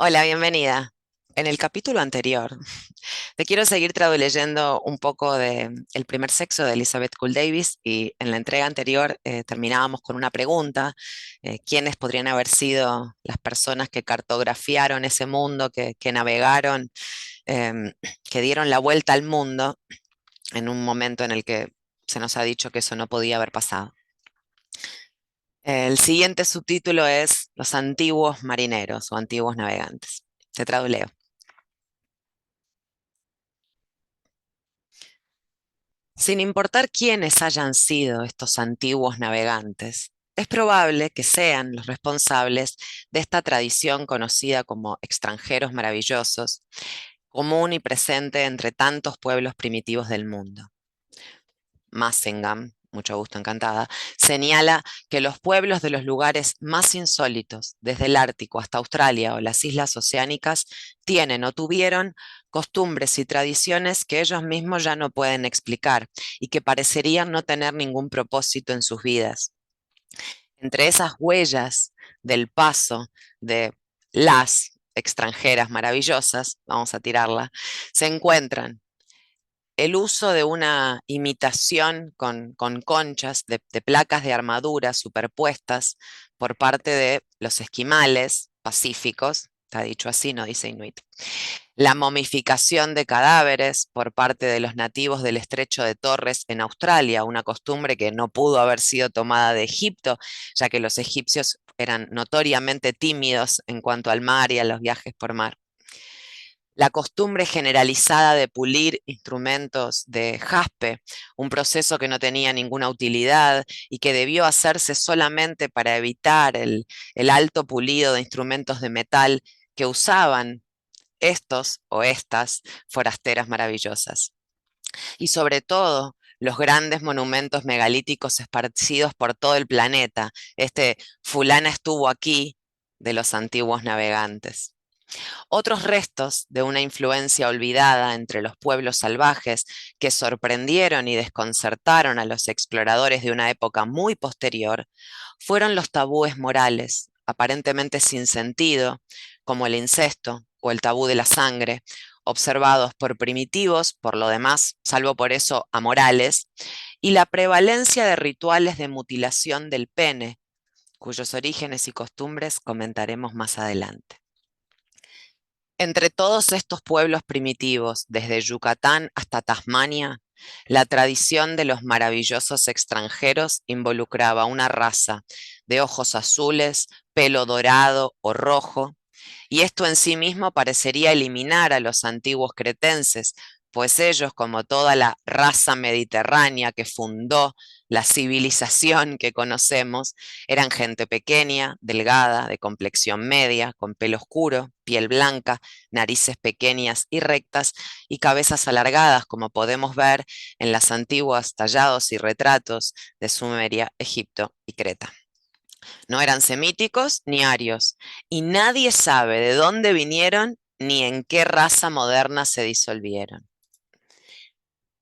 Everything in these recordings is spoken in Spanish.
Hola, bienvenida. En el capítulo anterior, te quiero seguir leyendo un poco de El primer sexo de Elizabeth Cole Davis y en la entrega anterior terminábamos con una pregunta, ¿quiénes podrían haber sido las personas que cartografiaron ese mundo, que navegaron, em, que dieron la vuelta al mundo en un momento en el que se nos ha dicho que eso no podía haber pasado? El siguiente subtítulo es Los antiguos marineros o antiguos navegantes. Te traduleo. Sin importar quiénes hayan sido estos antiguos navegantes, es probable que sean los responsables de esta tradición conocida como extranjeros maravillosos, común y presente entre tantos pueblos primitivos del mundo. Massingham, mucho gusto, encantada, señala que los pueblos de los lugares más insólitos, desde el Ártico hasta Australia o las islas oceánicas, tienen o tuvieron costumbres y tradiciones que ellos mismos ya no pueden explicar y que parecerían no tener ningún propósito en sus vidas. Entre esas huellas del paso de las extranjeras maravillosas, vamos a tirarla, se encuentran el uso de una imitación con conchas de placas de armadura superpuestas por parte de los esquimales pacíficos, está dicho así, no dice inuit. La momificación de cadáveres por parte de los nativos del estrecho de Torres en Australia, una costumbre que no pudo haber sido tomada de Egipto, ya que los egipcios eran notoriamente tímidos en cuanto al mar y a los viajes por mar. La costumbre generalizada de pulir instrumentos de jaspe, un proceso que no tenía ninguna utilidad y que debió hacerse solamente para evitar el alto pulido de instrumentos de metal que usaban estos o estas forasteras maravillosas. Y sobre todo, los grandes monumentos megalíticos esparcidos por todo el planeta, este fulana estuvo aquí de los antiguos navegantes. Otros restos de una influencia olvidada entre los pueblos salvajes que sorprendieron y desconcertaron a los exploradores de una época muy posterior fueron los tabúes morales, aparentemente sin sentido, como el incesto o el tabú de la sangre, observados por primitivos, por lo demás, salvo por eso, amorales, y la prevalencia de rituales de mutilación del pene, cuyos orígenes y costumbres comentaremos más adelante. Entre todos estos pueblos primitivos, desde Yucatán hasta Tasmania, la tradición de los maravillosos extranjeros involucraba una raza de ojos azules, pelo dorado o rojo, y esto en sí mismo parecería eliminar a los antiguos cretenses, pues ellos, como toda la raza mediterránea que fundó la civilización que conocemos, eran gente pequeña, delgada, de complexión media, con pelo oscuro, piel blanca, narices pequeñas y rectas y cabezas alargadas, como podemos ver en las antiguas tallados y retratos de Sumeria, Egipto y Creta. No eran semíticos ni arios, y nadie sabe de dónde vinieron ni en qué raza moderna se disolvieron.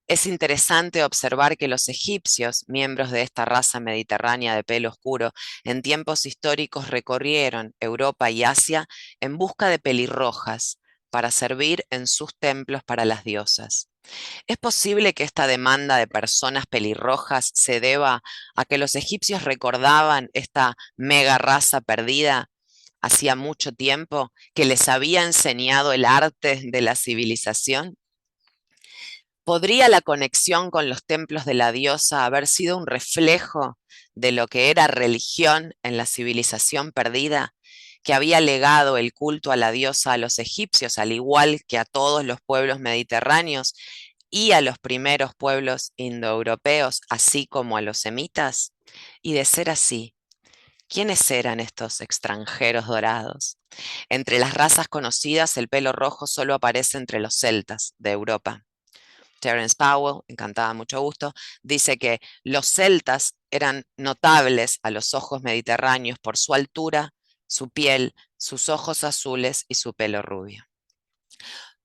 Es interesante observar que los egipcios, miembros de esta raza mediterránea de pelo oscuro, en tiempos históricos recorrieron Europa y Asia en busca de pelirrojas para servir en sus templos para las diosas. ¿Es posible que esta demanda de personas pelirrojas se deba a que los egipcios recordaban esta mega raza perdida hacía mucho tiempo, que les había enseñado el arte de la civilización? ¿Podría la conexión con los templos de la diosa haber sido un reflejo de lo que era religión en la civilización perdida, que había legado el culto a la diosa a los egipcios, al igual que a todos los pueblos mediterráneos y a los primeros pueblos indoeuropeos, así como a los semitas? Y de ser así, ¿quiénes eran estos extranjeros dorados? Entre las razas conocidas, el pelo rojo solo aparece entre los celtas de Europa. Terence Powell, encantada, mucho gusto, dice que los celtas eran notables a los ojos mediterráneos por su altura, su piel, sus ojos azules y su pelo rubio.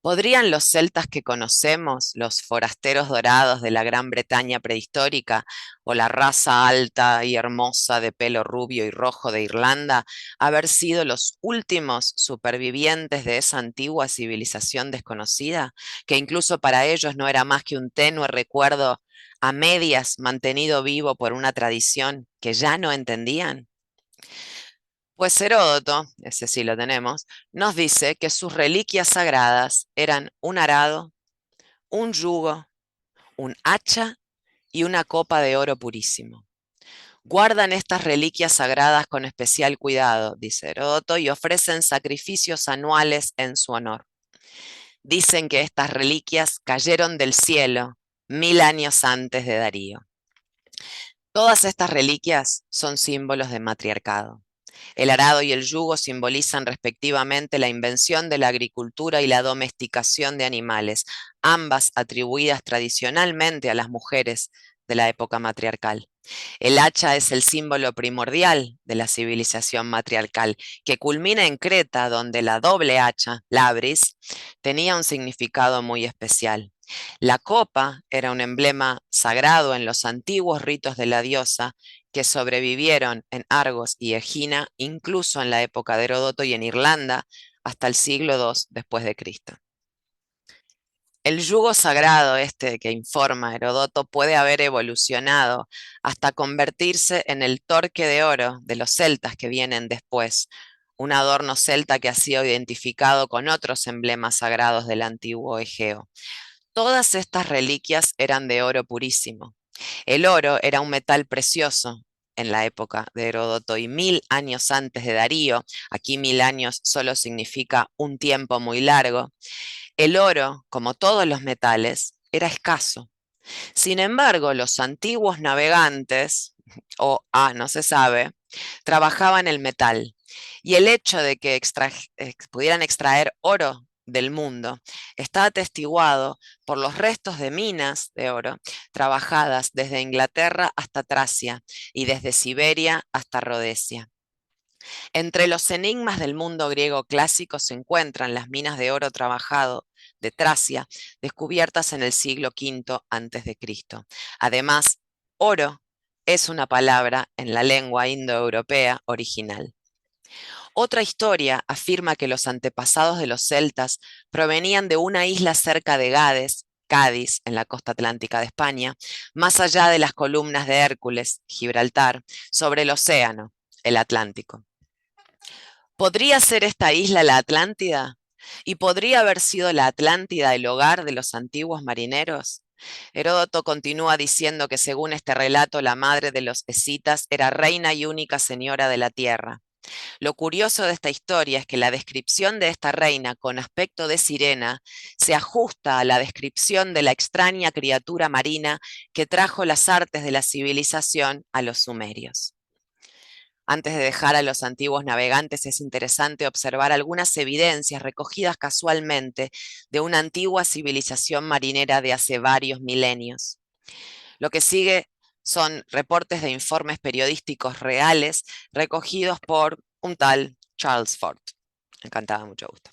¿Podrían los celtas que conocemos, los forasteros dorados de la Gran Bretaña prehistórica, o la raza alta y hermosa de pelo rubio y rojo de Irlanda, haber sido los últimos supervivientes de esa antigua civilización desconocida, que incluso para ellos no era más que un tenue recuerdo a medias mantenido vivo por una tradición que ya no entendían? Pues Heródoto, ese sí lo tenemos, nos dice que sus reliquias sagradas eran un arado, un yugo, un hacha y una copa de oro purísimo. Guardan estas reliquias sagradas con especial cuidado, dice Heródoto, y ofrecen sacrificios anuales en su honor. Dicen que estas reliquias cayeron del cielo 1000 años antes de Darío. Todas estas reliquias son símbolos de matriarcado. El arado y el yugo simbolizan respectivamente la invención de la agricultura y la domesticación de animales, ambas atribuidas tradicionalmente a las mujeres de la época matriarcal. El hacha es el símbolo primordial de la civilización matriarcal, que culmina en Creta, donde la doble hacha, labris, tenía un significado muy especial. La copa era un emblema sagrado en los antiguos ritos de la diosa, que sobrevivieron en Argos y Egina, incluso en la época de Heródoto y en Irlanda, hasta el siglo II después de Cristo. El yugo sagrado este que informa Heródoto puede haber evolucionado hasta convertirse en el torque de oro de los celtas que vienen después, un adorno celta que ha sido identificado con otros emblemas sagrados del antiguo Egeo. Todas estas reliquias eran de oro purísimo. El oro era un metal precioso en la época de Heródoto y 1000 años antes de Darío, aquí 1000 años solo significa un tiempo muy largo, el oro, como todos los metales, era escaso. Sin embargo, los antiguos navegantes, no se sabe, trabajaban el metal. Y el hecho de que pudieran extraer oro del mundo está atestiguado por los restos de minas de oro trabajadas desde Inglaterra hasta Tracia y desde Siberia hasta Rodesia. Entre los enigmas del mundo griego clásico se encuentran las minas de oro trabajado de Tracia, descubiertas en el siglo V a.C. Además, oro es una palabra en la lengua indoeuropea original. Otra historia afirma que los antepasados de los celtas provenían de una isla cerca de Gades, Cádiz, en la costa atlántica de España, más allá de las columnas de Hércules, Gibraltar, sobre el océano, el Atlántico. ¿Podría ser esta isla la Atlántida? ¿Y podría haber sido la Atlántida el hogar de los antiguos marineros? Heródoto continúa diciendo que según este relato la madre de los escitas era reina y única señora de la tierra. Lo curioso de esta historia es que la descripción de esta reina con aspecto de sirena se ajusta a la descripción de la extraña criatura marina que trajo las artes de la civilización a los sumerios. Antes de dejar a los antiguos navegantes, es interesante observar algunas evidencias recogidas casualmente de una antigua civilización marinera de hace varios milenios. Lo que sigue son reportes de informes periodísticos reales recogidos por un tal Charles Fort. Encantada, mucho gusto.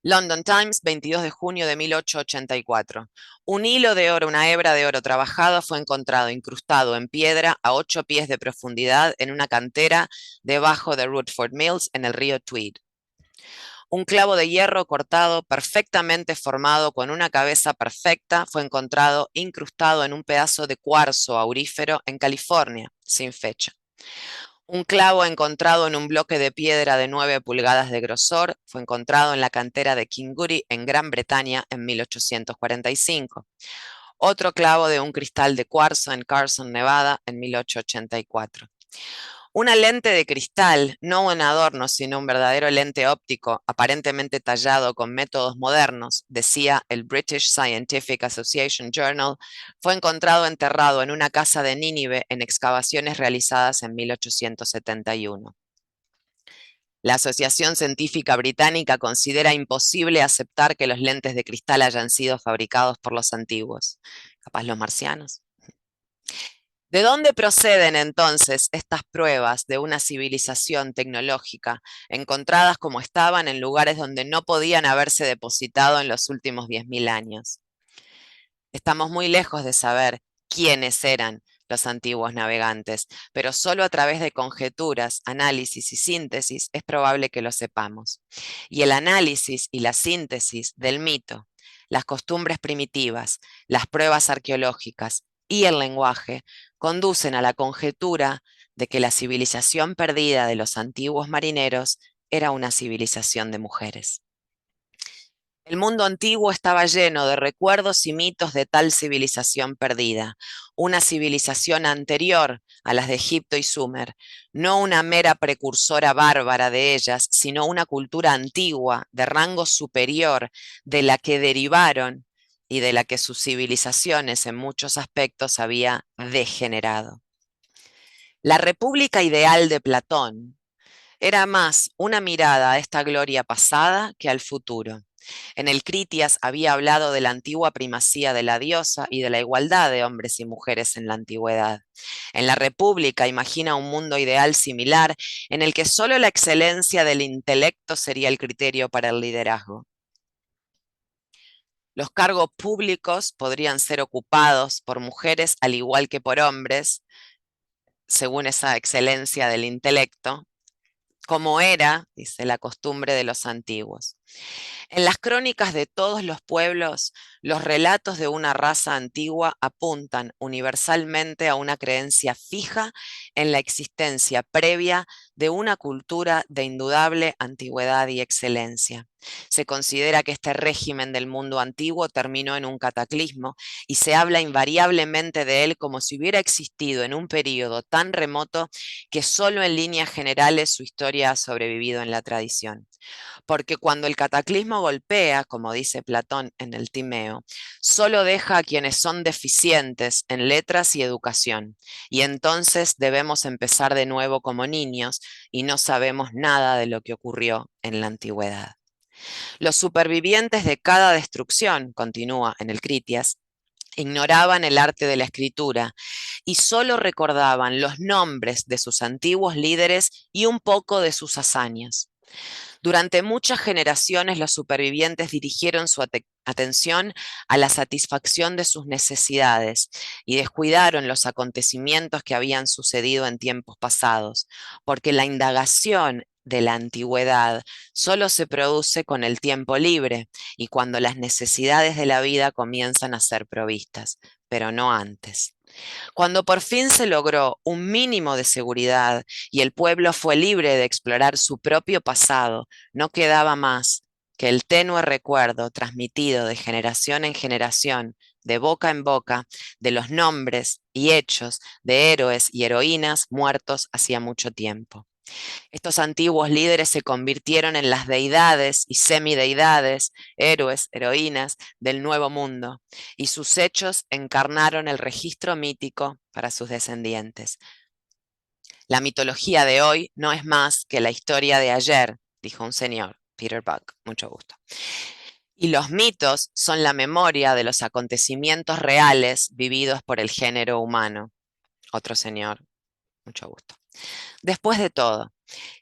London Times, 22 de junio de 1884. Un hilo de oro, una hebra de oro trabajado fue encontrado incrustado en piedra a 8 pies de profundidad en una cantera debajo de Rutherford Mills en el río Tweed. Un clavo de hierro cortado, perfectamente formado con una cabeza perfecta, fue encontrado incrustado en un pedazo de cuarzo aurífero en California, sin fecha. Un clavo encontrado en un bloque de piedra de 9 pulgadas de grosor fue encontrado en la cantera de Kingory en Gran Bretaña en 1845. Otro clavo de un cristal de cuarzo en Carson, Nevada en 1884. Una lente de cristal, no un adorno, sino un verdadero lente óptico, aparentemente tallado con métodos modernos, decía el British Scientific Association Journal, fue encontrado enterrado en una casa de Nínive en excavaciones realizadas en 1871. La Asociación Científica Británica considera imposible aceptar que los lentes de cristal hayan sido fabricados por los antiguos, capaz los marcianos. ¿De dónde proceden entonces estas pruebas de una civilización tecnológica encontradas como estaban en lugares donde no podían haberse depositado en los últimos 10.000 años? Estamos muy lejos de saber quiénes eran los antiguos navegantes, pero solo a través de conjeturas, análisis y síntesis es probable que lo sepamos. Y el análisis y la síntesis del mito, las costumbres primitivas, las pruebas arqueológicas y el lenguaje conducen a la conjetura de que la civilización perdida de los antiguos marineros era una civilización de mujeres. El mundo antiguo estaba lleno de recuerdos y mitos de tal civilización perdida, una civilización anterior a las de Egipto y Sumer, no una mera precursora bárbara de ellas, sino una cultura antigua, de rango superior, de la que derivaron y de la que sus civilizaciones en muchos aspectos había degenerado. La república ideal de Platón era más una mirada a esta gloria pasada que al futuro. En el Critias había hablado de la antigua primacía de la diosa y de la igualdad de hombres y mujeres en la antigüedad. En la República imagina un mundo ideal similar en el que solo la excelencia del intelecto sería el criterio para el liderazgo. Los cargos públicos podrían ser ocupados por mujeres al igual que por hombres, según esa excelencia del intelecto, como era, dice, la costumbre de los antiguos. En las crónicas de todos los pueblos, los relatos de una raza antigua apuntan universalmente a una creencia fija en la existencia previa de una cultura de indudable antigüedad y excelencia. Se considera que este régimen del mundo antiguo terminó en un cataclismo y se habla invariablemente de él como si hubiera existido en un período tan remoto que solo en líneas generales su historia ha sobrevivido en la tradición. Porque cuando el cataclismo golpea, como dice Platón en el Timeo, solo deja a quienes son deficientes en letras y educación, y entonces debemos empezar de nuevo como niños y no sabemos nada de lo que ocurrió en la antigüedad. Los supervivientes de cada destrucción, continúa en el Critias, ignoraban el arte de la escritura y solo recordaban los nombres de sus antiguos líderes y un poco de sus hazañas. Durante muchas generaciones los supervivientes dirigieron su atención a la satisfacción de sus necesidades y descuidaron los acontecimientos que habían sucedido en tiempos pasados, porque la indagación de la antigüedad solo se produce con el tiempo libre y cuando las necesidades de la vida comienzan a ser provistas, pero no antes. Cuando por fin se logró un mínimo de seguridad y el pueblo fue libre de explorar su propio pasado, no quedaba más que el tenue recuerdo transmitido de generación en generación, de boca en boca, de los nombres y hechos de héroes y heroínas muertos hacía mucho tiempo. Estos antiguos líderes se convirtieron en las deidades y semideidades, héroes, heroínas del nuevo mundo, y sus hechos encarnaron el registro mítico para sus descendientes. La mitología de hoy no es más que la historia de ayer, dijo un señor, Peter Buck, mucho gusto. Y los mitos son la memoria de los acontecimientos reales vividos por el género humano. Otro señor, mucho gusto. Después de todo,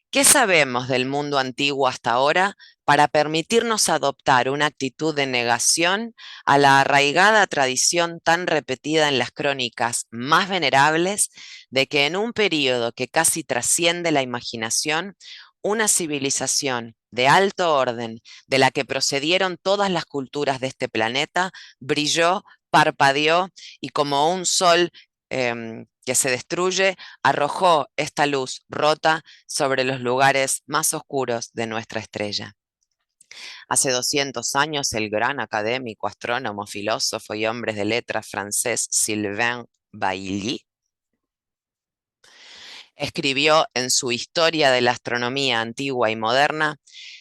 ¿qué sabemos del mundo antiguo hasta ahora para permitirnos adoptar una actitud de negación a la arraigada tradición tan repetida en las crónicas más venerables de que en un período que casi trasciende la imaginación, una civilización de alto orden, de la que procedieron todas las culturas de este planeta, brilló, parpadeó y como un sol que se destruye, arrojó esta luz rota sobre los lugares más oscuros de nuestra estrella? Hace 200 años, el gran académico, astrónomo, filósofo y hombre de letras francés Sylvain Bailly escribió en su Historia de la Astronomía Antigua y Moderna: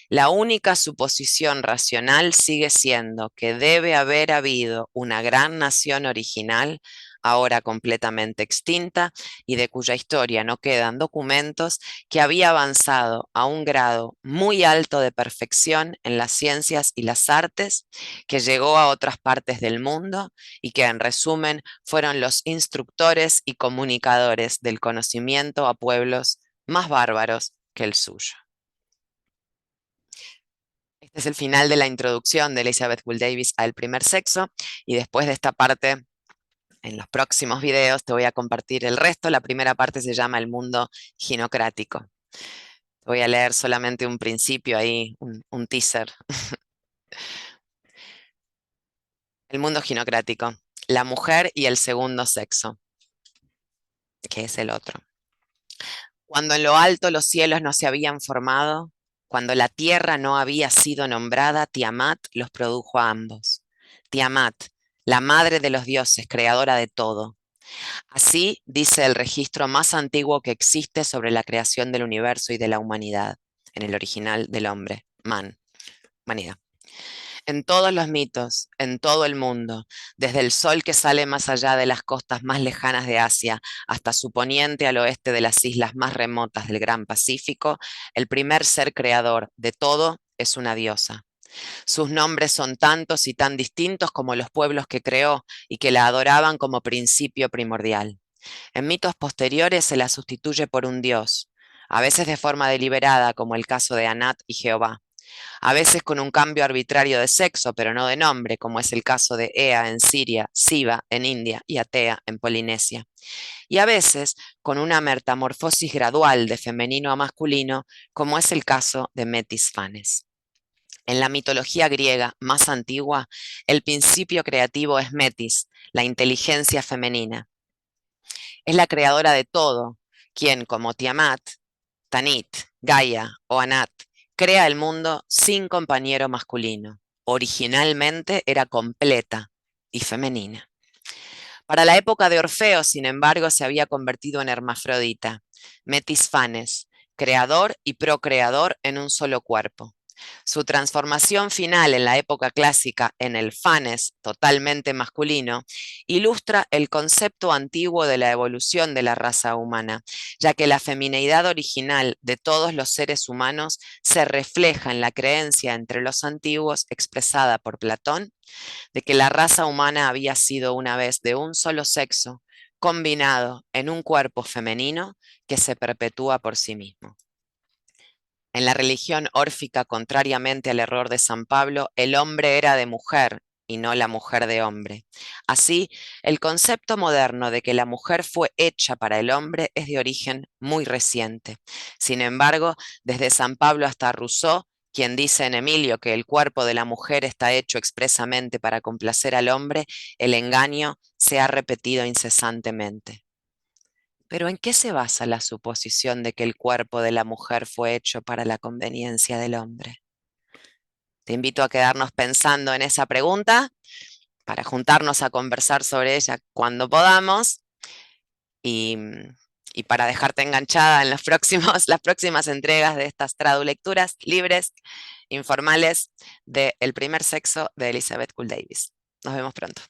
la única suposición racional sigue siendo que debe haber habido una gran nación original ahora completamente extinta y de cuya historia no quedan documentos, que había avanzado a un grado muy alto de perfección en las ciencias y las artes, que llegó a otras partes del mundo y que en resumen fueron los instructores y comunicadores del conocimiento a pueblos más bárbaros que el suyo. Este es el final de la introducción de Elizabeth Wood Davis al primer sexo, y después de esta parte, en los próximos videos te voy a compartir el resto. La primera parte se llama El mundo ginocrático. Voy a leer solamente un principio ahí, un teaser. El mundo ginocrático. La mujer y el segundo sexo, que es el otro. Cuando en lo alto los cielos no se habían formado, cuando la tierra no había sido nombrada, Tiamat los produjo a ambos. Tiamat, la madre de los dioses, creadora de todo. Así dice el registro más antiguo que existe sobre la creación del universo y de la humanidad, en el original del hombre, man, humanidad. En todos los mitos, en todo el mundo, desde el sol que sale más allá de las costas más lejanas de Asia hasta su poniente al oeste de las islas más remotas del Gran Pacífico, el primer ser creador de todo es una diosa. Sus nombres son tantos y tan distintos como los pueblos que creó y que la adoraban como principio primordial. En mitos posteriores se la sustituye por un dios, a veces de forma deliberada, como el caso de Anat y Jehová, a veces con un cambio arbitrario de sexo, pero no de nombre, como es el caso de Ea en Siria, Siva en India y Atea en Polinesia, y a veces con una metamorfosis gradual de femenino a masculino, como es el caso de Metis Fanes. En la mitología griega más antigua, el principio creativo es Metis, la inteligencia femenina. Es la creadora de todo, quien, como Tiamat, Tanit, Gaia o Anat, crea el mundo sin compañero masculino. Originalmente era completa y femenina. Para la época de Orfeo, sin embargo, se había convertido en hermafrodita, Metis Fanes, creador y procreador en un solo cuerpo. Su transformación final en la época clásica en el Fanes, totalmente masculino, ilustra el concepto antiguo de la evolución de la raza humana, ya que la femineidad original de todos los seres humanos se refleja en la creencia entre los antiguos expresada por Platón de que la raza humana había sido una vez de un solo sexo, combinado en un cuerpo femenino que se perpetúa por sí mismo. En la religión órfica, contrariamente al error de San Pablo, el hombre era de mujer y no la mujer de hombre. Así, el concepto moderno de que la mujer fue hecha para el hombre es de origen muy reciente. Sin embargo, desde San Pablo hasta Rousseau, quien dice en Emilio que el cuerpo de la mujer está hecho expresamente para complacer al hombre, el engaño se ha repetido incesantemente. Pero ¿en qué se basa la suposición de que el cuerpo de la mujer fue hecho para la conveniencia del hombre? Te invito a quedarnos pensando en esa pregunta para juntarnos a conversar sobre ella cuando podamos y, y para dejarte enganchada en las próximas entregas de estas tradulecturas libres, informales, de El primer sexo de Elizabeth Wood Davis. Nos vemos pronto.